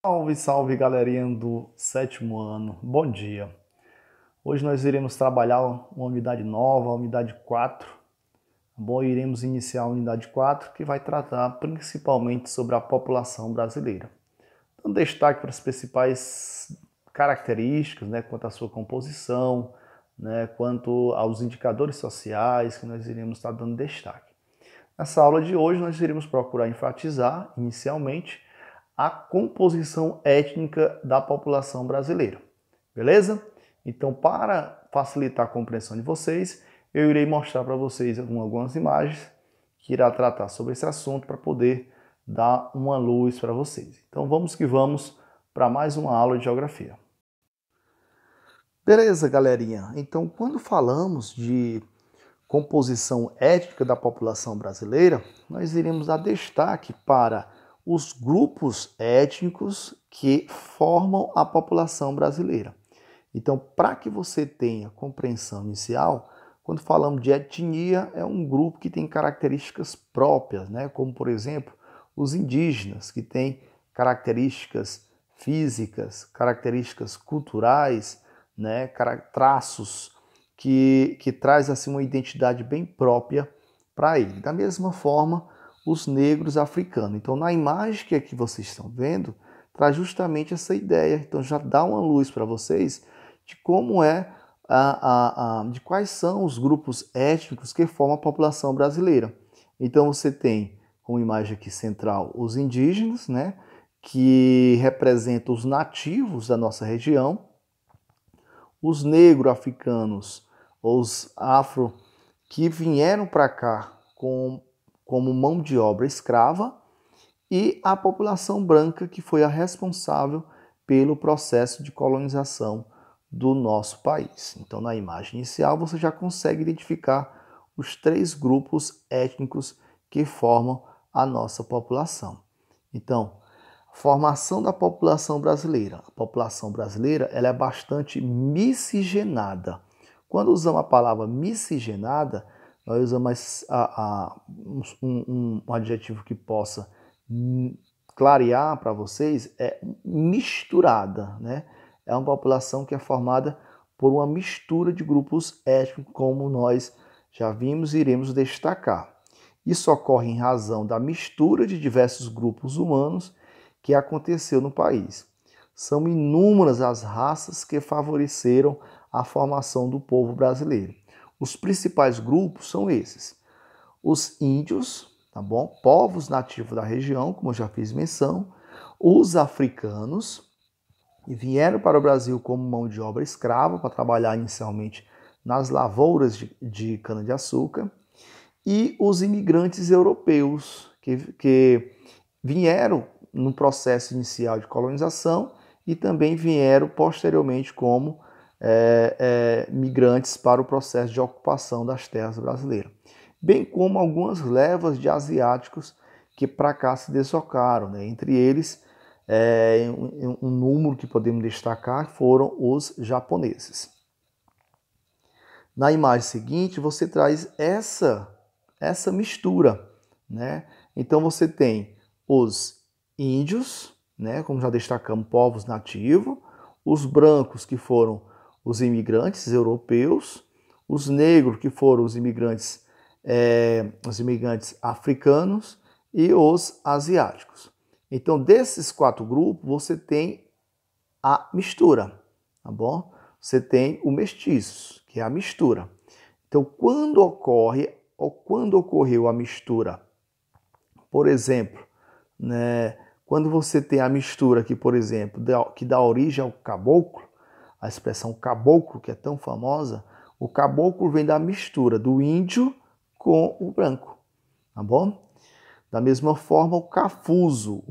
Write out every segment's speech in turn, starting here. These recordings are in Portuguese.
Salve, salve galerinha do sétimo ano, bom dia. Hoje nós iremos trabalhar uma unidade nova, a unidade 4. Bom, iremos iniciar a unidade 4, que vai tratar principalmente sobre a população brasileira. Dando destaque para as principais características, quanto à sua composição, quanto aos indicadores sociais que nós iremos estar dando destaque. Nessa aula de hoje nós iremos procurar enfatizar, inicialmente, a composição étnica da população brasileira. Beleza? Então, para facilitar a compreensão de vocês, eu irei mostrar para vocês algumas imagens que irá tratar sobre esse assunto para poder dar uma luz para vocês. Então, vamos que vamos para mais uma aula de geografia. Beleza, galerinha? Então, quando falamos de composição étnica da população brasileira, nós iremos dar destaque para os grupos étnicos que formam a população brasileira. Então, para que você tenha compreensão inicial, quando falamos de etnia, é um grupo que tem características próprias, como, por exemplo, os indígenas, que têm características físicas, características culturais, traços que traz assim uma identidade bem própria para ele. Da mesma forma, os negros africanos. Então, na imagem que aqui vocês estão vendo, traz justamente essa ideia. Então, já dá uma luz para vocês de como de quais são os grupos étnicos que formam a população brasileira. Então, você tem como imagem aqui central os indígenas, que representam os nativos da nossa região, os negro-africanos, os afro, que vieram para cá como mão de obra escrava, e a população branca, que foi a responsável pelo processo de colonização do nosso país. Então, na imagem inicial, você já consegue identificar os três grupos étnicos que formam a nossa população. Então, formação da população brasileira. A população brasileira ela é bastante miscigenada. Quando usamos a palavra miscigenada, nós usamos um adjetivo que possa clarear para vocês, é misturada. É uma população que é formada por uma mistura de grupos étnicos, como nós já vimos e iremos destacar. Isso ocorre em razão da mistura de diversos grupos humanos que aconteceu no país. São inúmeras as raças que favoreceram a formação do povo brasileiro. Os principais grupos são esses: os índios, povos nativos da região, como eu já fiz menção, os africanos, que vieram para o Brasil como mão de obra escrava para trabalhar inicialmente nas lavouras de cana-de-açúcar, e os imigrantes europeus, que vieram no processo inicial de colonização e também vieram posteriormente como migrantes para o processo de ocupação das terras brasileiras, bem como algumas levas de asiáticos que para cá se deslocaram, entre eles um número que podemos destacar foram os japoneses. Na imagem seguinte você traz essa mistura, Então você tem os índios, como já destacamos, povos nativos, os brancos, que foram os imigrantes europeus, os negros, que foram os imigrantes africanos, e os asiáticos. Então, desses quatro grupos, você tem a mistura, tá bom? Você tem o mestiço, que é a mistura. Então, quando ocorreu a mistura, por exemplo, quando você tem a mistura aqui, por exemplo, que dá origem ao caboclo, a expressão caboclo, que é tão famosa, o caboclo vem da mistura do índio com o branco, tá bom? Da mesma forma, o cafuzo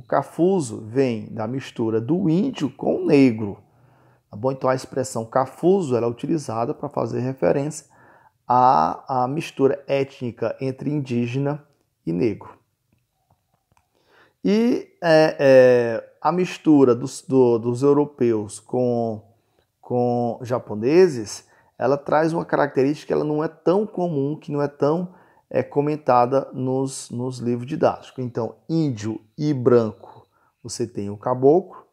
vem da mistura do índio com o negro, tá bom? Então a expressão cafuzo ela é utilizada para fazer referência à mistura étnica entre indígena e negro. E a mistura dos europeus com japoneses, ela traz uma característica que ela não é tão comum, que não é tão comentada nos livros didáticos. Então, índio e branco, você tem o caboclo,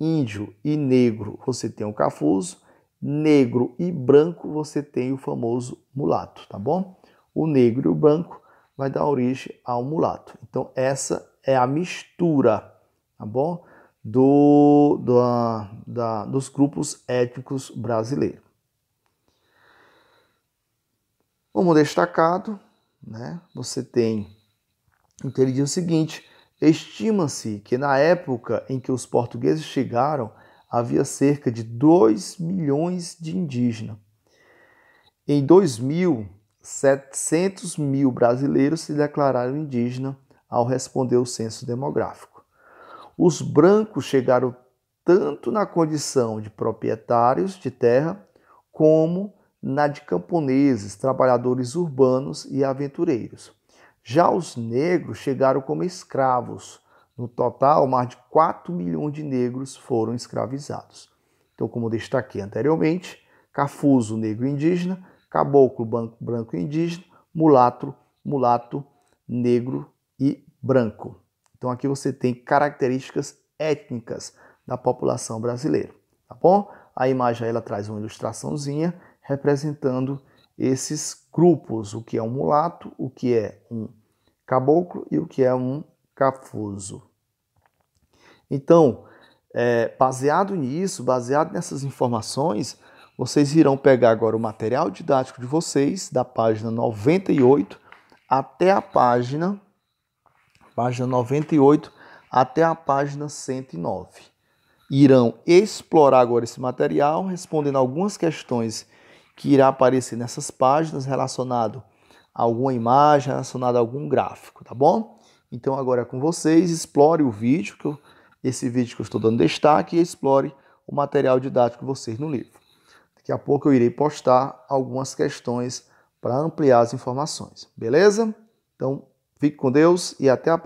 índio e negro, você tem o cafuzo. Negro e branco, você tem o famoso mulato, tá bom? O negro e o branco vai dar origem ao mulato. Então, essa é a mistura, tá bom? Dos grupos étnicos brasileiros. Como destacado, né? Você tem, então ele diz o seguinte: estima-se que na época em que os portugueses chegaram, havia cerca de 2 milhões de indígenas. Em 2000, 700 mil brasileiros se declararam indígenas ao responder o censo demográfico. Os brancos chegaram tanto na condição de proprietários de terra, como na de camponeses, trabalhadores urbanos e aventureiros. Já os negros chegaram como escravos. No total, mais de 4 milhões de negros foram escravizados. Então, como destaquei anteriormente, cafuzo, negro indígena, caboclo, branco indígena, mulato, negro e branco. Então, aqui você tem características étnicas da população brasileira, tá bom? A imagem ela traz uma ilustraçãozinha representando esses grupos, o que é um mulato, o que é um caboclo e o que é um cafuzo. Então, baseado nisso, baseado nessas informações, vocês irão pegar agora o material didático de vocês, da página 98 até a página 98 até a página 109. Irão explorar agora esse material, respondendo algumas questões que irá aparecer nessas páginas relacionado a alguma imagem, relacionado a algum gráfico, tá bom? Então agora é com vocês, explore o vídeo, esse vídeo que eu estou dando destaque, e explore o material didático de vocês no livro. Daqui a pouco eu irei postar algumas questões para ampliar as informações, beleza? Então, fique com Deus e até a próxima.